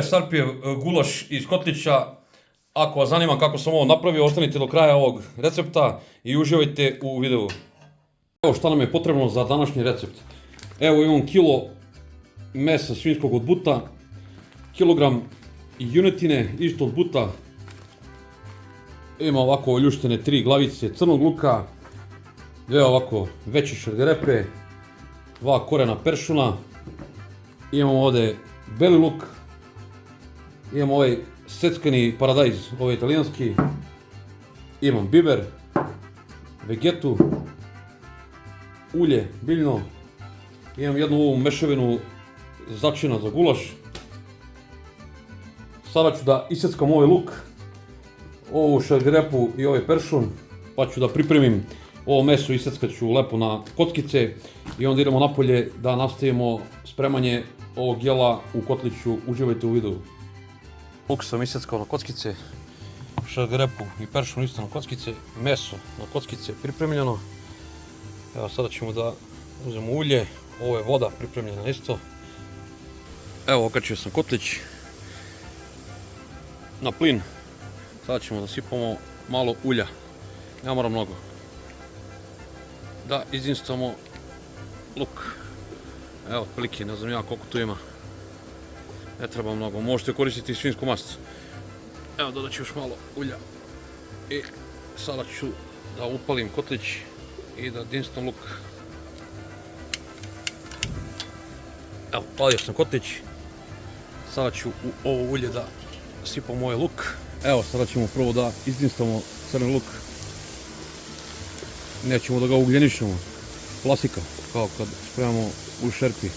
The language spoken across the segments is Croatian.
Sarpijev gulaš iz kotlića. Ako vas zanima kako sam ovo napravio, ostanite do kraja ovog recepta i uživajte u videu. Evo šta nam je potrebno za današnji recept. Evo imam kilo mesa svinjskog od buta, kilogram junetine isto od buta, ima ovako ljuštene 3 glavice crnog luka, 2 ovako veće šargarepe, 2 korena peršuna, imamo ovdje beli luk, imamo ovaj seckani paradajz, ovaj italijanski, imam biber, vegetu, ulje biljno, imam jednu ovu mešavinu začina za gulaš. Sada ću da iseckam ovaj luk, ovu šargarepu i ovaj peršun, pa ću da pripremim ovo meso, iseckat ću lepo na kockice i onda idemo napolje da nastavimo spremanje ovog jela u kotliću. Uživajte u videu. Luk sam iseckao na kockice, šargarepu i peršun isto na kockice, meso na kockice pripremljeno. Evo sada ćemo da uzmemo ulje, ovo je voda pripremljena isto. Evo okačio sam kotlić na plin, sada ćemo da sipamo malo ulja, ne mora mnogo. Da izinstamo luk, evo otprilike, ne znam ja koliko tu ima, ne treba mnogo, možete koristiti svinjsku mast. Evo dodat ću još malo ulja i sada ću da upalim kotlić i da dinstam luk. Evo, palio sam kotlić, sada ću u ovo ulje da sipam ovaj luk. Evo, sada ćemo prvo da izdinstamo crni luk. Nećemo da ga ugljenišemo, klasika, kao kad spremamo u šerpi.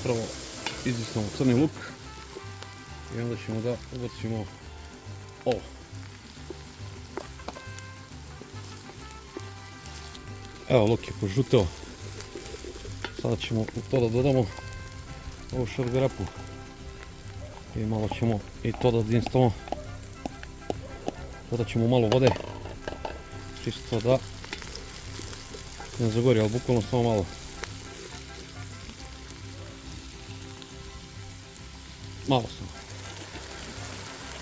Prvo izdinstamo crni luk i onda ćemo da ubacimo ovo. Evo, luk je požuteo. Sada ćemo u to da dodamo ovu šargarepu i malo ćemo i to da dinstamo. Dodat ćemo malo vode, čisto da ne zagori, ali bukvalno samo malo. Malo samo.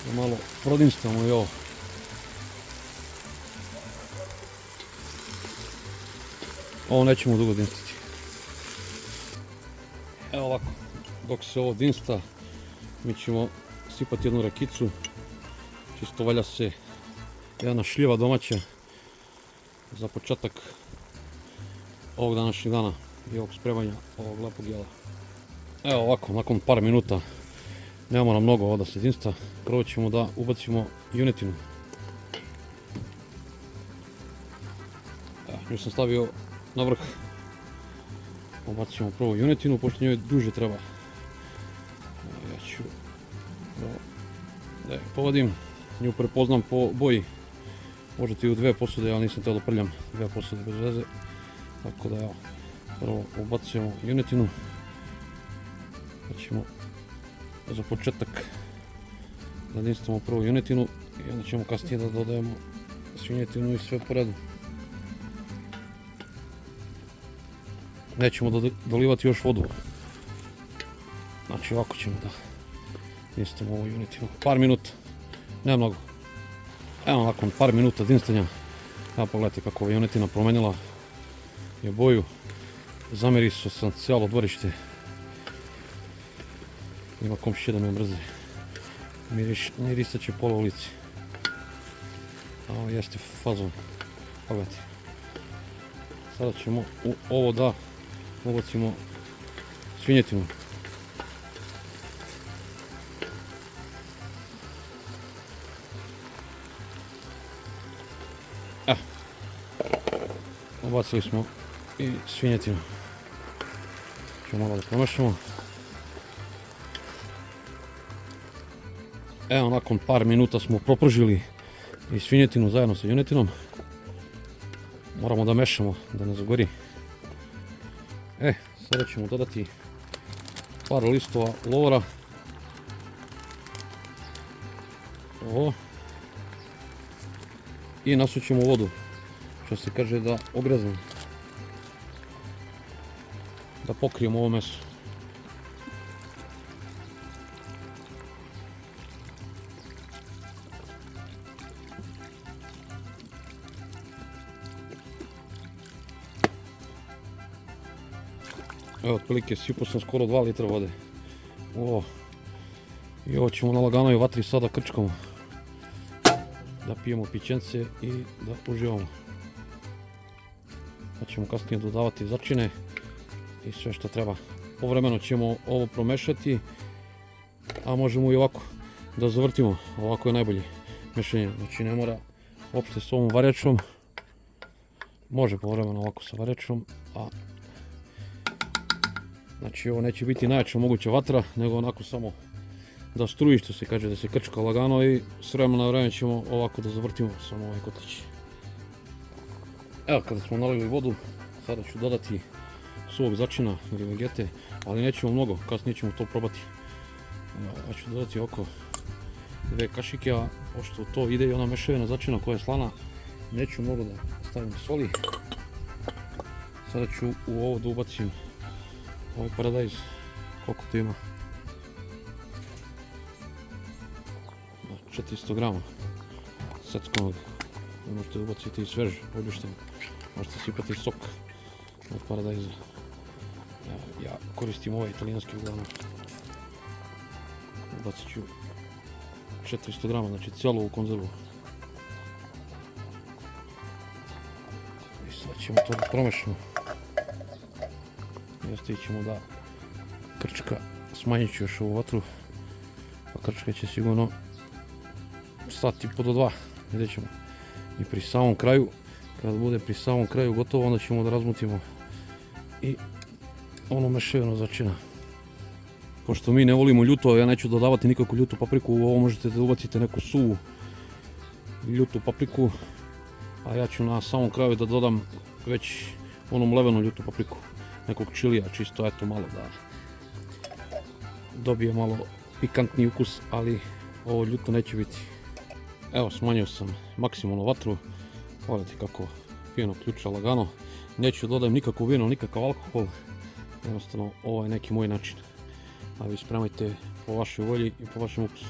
Da malo prodinstamo i ovo. Ovo nećemo dugo dinstati. Evo ovako, dok se ovo dinsta, mi ćemo sipati jednu rakicu. Čisto valja se jedna šljiva domaća za početak ovog današnjeg dana i ovog spremanja ovog lepog jela. Evo ovako, nakon par minuta, ne mora mnogo ovo da se dinsta, prvo ćemo da ubacimo junetinu. Nju sam stavio na vrh. Ubacit ćemo prvo junetinu, pošto njoj duže treba. Ja ću da je povadim, nju prepoznam po boji. Možete i u 2 posude, ja nisam teo da prljam 2 posude bez veze. Tako da evo, prvo ubacujemo junetinu. Pa ćemo za početak da dinstamo prvo junetinu i onda ćemo kasnije da dodajemo svinjetinu i sve po redu. Nećemo dolivati još vodu. Znači ovako ćemo da dinstamo ovu junetinu. Par minuta, ne mnogo. Evo nakon par minuta dinstanja, evo pogledajte kako ova junetina promenila je boju. Zamirisao sam cijelo dvorište. Ima komšije da me mrze. Mirisat će pola ulici. A ovo jeste fazon. Pogledajte. Sada ćemo u ovo da ubacimo svinjetinu. Ubacili smo i svinjetinu. Ćemo malo da pomešamo. Evo, nakon par minuta smo propržili i svinjetinu zajedno sa junetinom. Moramo da mešamo da ne zagori. Sada ćemo dodati par listova lovora. Ovo. I nasućemo vodu, što se kaže da ogrezne. Da pokrijemo ovo meso. Evo, otprilike sipao sam skoro 2 litra vode. I ovo ćemo na laganoj vatri sada krčkamo. Da pijemo pićence i da uživamo. Pa ćemo kasnije dodavati začine i sve što treba. Povremeno ćemo ovo promešati, a možemo i ovako da zavrtimo. Ovako je najbolje mešanje. Znači ne mora uopšte s ovom varjačom. Može povremeno ovako sa varjačom, a znači ovo neće biti najjača moguća vatra, nego onako samo da struji, što se kaže, da se krčka lagano i s vremena na vreme ćemo ovako da zavrtimo samo ovaj kotlić. Evo, kada smo nalili vodu, sada ću dodati suvog začina ili vegete, ali nećemo mnogo, kasnije ćemo to probati. Ja ću dodati oko 2 kašike, a pošto to ide i ona mešavina začina koja je slana, neću mnogo da stavim soli. Sada ću u ovo da ubacim ovaj paradajz, koliko to ima. 400 grama seckonog. Možete ubaciti i svež, obišten. Možete sipati sok od paradajza. Ja koristim ovaj italijanski uglavnom. Ubacit ću 400 grama, znači cijelu konzervu. I sad ćemo to da promešamo. I ostavit ćemo da krčka, smanjit ću još ovu vatru, pa krčka će sigurno sat i po do 2, vidjet ćemo. I pri samom kraju, kad bude pri samom kraju gotovo, onda ćemo da razmutimo i ono mešavino začina. Pošto mi ne volimo ljuto, ja neću dodavati nikakvu ljutu papriku, u ovo možete da ubacite neku suvu ljutu papriku, a ja ću na samom kraju da dodam već onu mlevenu ljutu papriku, nekog čilija, čisto eto malo da dobije malo pikantni ukus, ali ovo ljuto neće biti. Evo, smanjio sam maksimalno vatru, pogledajte kako fino ključa lagano. Neću dodajem nikakvo vino, nikakav alkohol, jednostavno ovo je neki moj način. A vi spremajte po vašoj volji i po vašem ukusu.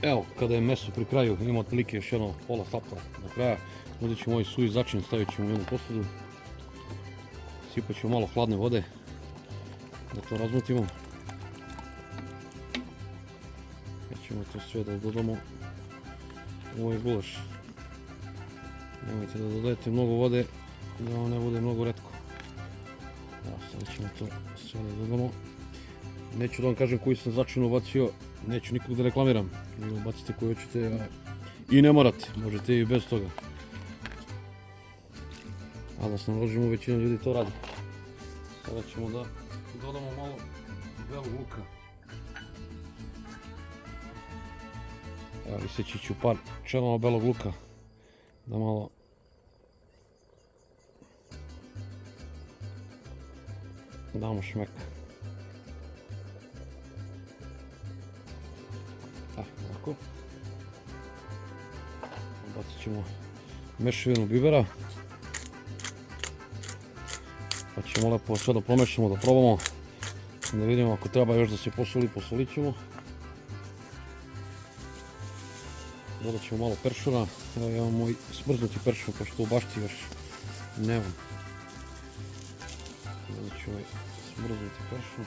Evo, kada je meso pri kraju, ima otprilike još jedno pola sata do kraja. Uzet ćemo ovaj suvi začin, stavit ćemo u jednu posudu. Sipat ćemo malo hladne vode, da to razmutimo. Ćemo to sve da dodamo u ovaj gulaš. Nemojte da dodajete mnogo vode, da ovo ne bude mnogo retko. Evo, sada ćemo to sve da dodamo. Neću da vam kažem koji sam začin ubacio, neću nikog da reklamiram. Vi ubacite koji hoćete i ne morate, možete i bez toga. A da se naložimo, većina ljudi to radi. Sada ćemo da dodamo malo belog luka. Evo, iseći ću par čelova belog luka, da malo damo šmek. Ovako. Bacit ćemo mešavinu bibera. Pa ćemo lepo sve da promešamo, da probamo. Da vidimo ako treba još da se posoli, posolit ćemo. Dodat ćemo malo peršuna, evo ja imam moj smrznuti peršun, pošto u bašti još nemam. Dodat ću ovaj smrznuti peršun.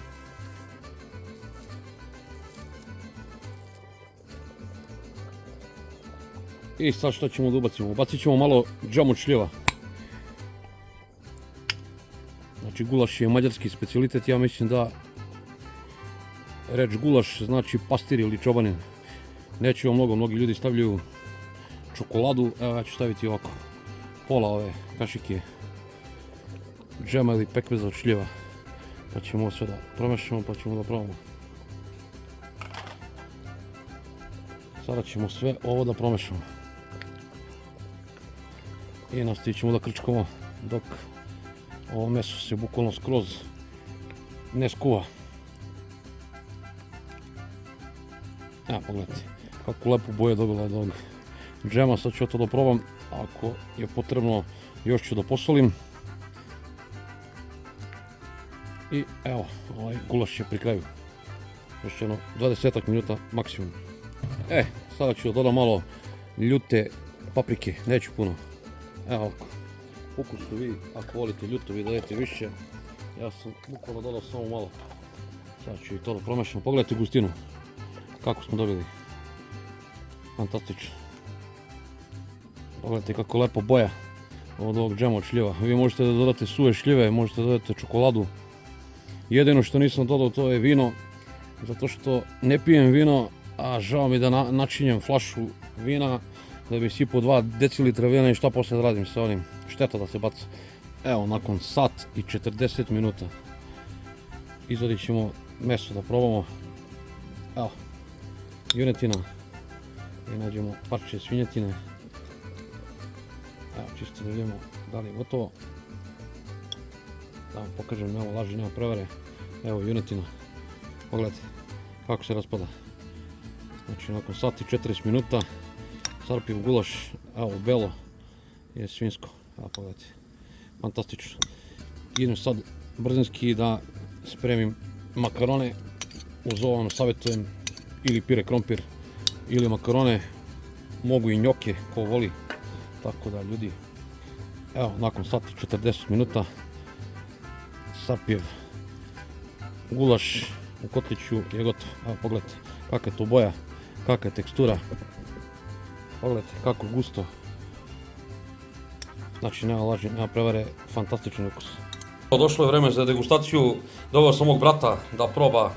I sad što ćemo da ubacimo? Ubacit ćemo malo džamu čljeva. Znači gulaš je mađarski specijalitet, ja mislim da reč gulaš znači pastir ili čobanin. Neću mnogo, mnogi ljudi stavljaju čokoladu, evo ja ću staviti ovako pola ove kašike džema ili pekmeza od šljeva. Pa ćemo ovo sve da promešamo, pa ćemo da probamo. Sada ćemo sve ovo da promešamo. I nastavit ćemo da krčkamo dok ovo meso se bukvalno skroz ne skuva. Evo pogledajte kako lepu boju je dobila od ovog džema, sad ću to da probam, ako je potrebno još ću da posolim. I evo, ovaj gulaš je pri kraju, još jedno 20 minuta maksimum. Sada ću da dodam malo ljute paprike, neću puno, evo ovako, ukusu vi, ako volite ljuto, vi dajete više. Ja sam bukvalno dodao samo malo. Sad ću i to da promešam. Pogledajte gustinu. Kako smo dobili. Fantastično. Pogledajte kako lepo boja od ovog džema od šljiva. Vi možete da dodate suve šljive, možete da dodate čokoladu. Jedino što nisam dodao to je vino, zato što ne pijem vino, a žao mi da načinjem flašu vina, da bi sipao 2 decilitra vina i šta poslije da radim sa onim. Šteta da se baca. Evo, nakon sat i 40 minuta izvadit ćemo meso da probamo. Evo, junetina. I nađemo parče svinjetine. Evo, čisto da vidimo da li je gotovo. Da vam pokažem, nema laži, nema prevare. Evo junetina. Pogledajte kako se raspada. Znači, nakon sat i 40 minuta Sarpijev gulaš, evo belo je svinjsko. Evo pogledajte. Fantastično. Idem sad brzinski da spremim makarone. Uz ovo vam savjetujem ili pire krompir ili makarone. Mogu i njoke ko voli. Tako da ljudi, evo nakon sat i 40 minuta Sarpijev gulaš u kotliću je gotov. Evo pogledajte kakva je to boja, kakva je tekstura. Pogledajte kako gusto. Znači nema laži, nema prevare, fantastičan ukus. Došlo je vreme za degustaciju, doveo sam mog brata da proba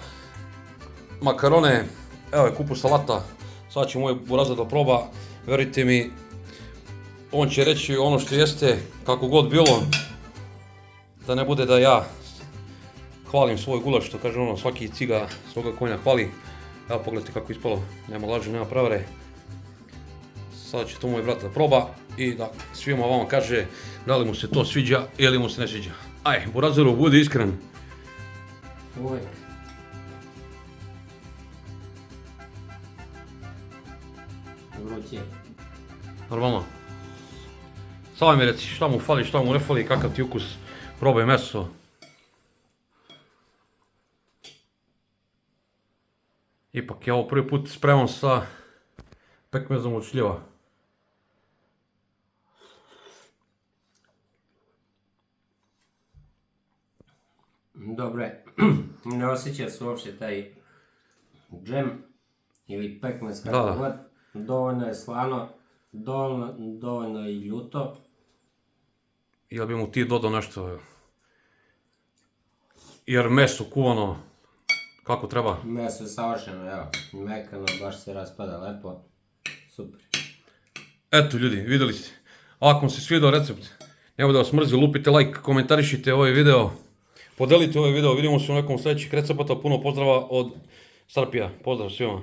makarone, evo je kupus salata, sad će moj burazer da proba, verujte mi, on će reći ono što jeste, kako god bilo, da ne bude da ja hvalim svoj gulaš, što kaže ono, svaki ciga svoga konja hvali. Evo pogledajte kako je ispalo, nema laži, nema prevare. Sada će to moj brat da proba i da svima vama kaže da li mu se to sviđa ili mu se ne sviđa. Aj, burazeru, budi iskren. Uvijek. Vruće. Normalno. Samo mi reci šta mu fali, šta mu ne fali, kakav ti ukus, probaj meso. Ipak ja ovo prvi put spremam sa pekmezom od šljiva. Dobro je. Ne osjeća se uopće taj džem ili pekmez kako god. Dovoljno je slano, dovoljno je i ljuto. Jel bi mu ti dodao nešto? Jer meso kuvano kako treba. Meso je savršeno, evo. Mekano, baš se raspada lepo. Super. Eto ljudi, vidjeli ste. Ako vam se sviđao recept, evo da vas mrzi, lupite like, komentarišite ovaj video. Podelite ovaj video, vidimo se u nekom sljedećih recepata. Puno pozdrava od Sarpija. Pozdrav svima.